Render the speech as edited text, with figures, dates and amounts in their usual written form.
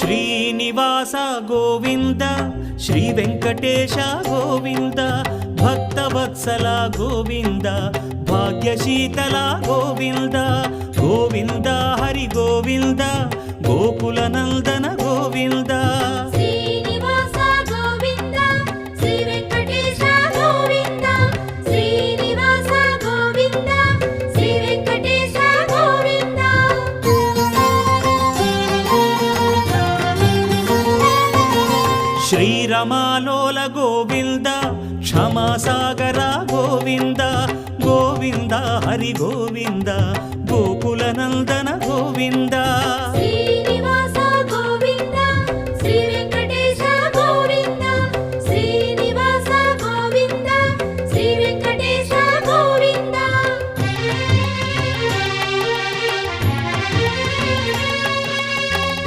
Srinivasa Govinda Shri Venkatesha Govinda Bhaktavatsala Govinda భాగ్యశీతల Govinda Govinda Hari Govinda Gokula Nandana Govinda Srinivasa Govinda Shri Venkatesha Govinda Srinivasa Govinda Shri Venkatesha Govinda శ్రీరమాలోల Govinda క్షమాసాగర Govinda Govinda Hari Govinda Gokula Nandana Govinda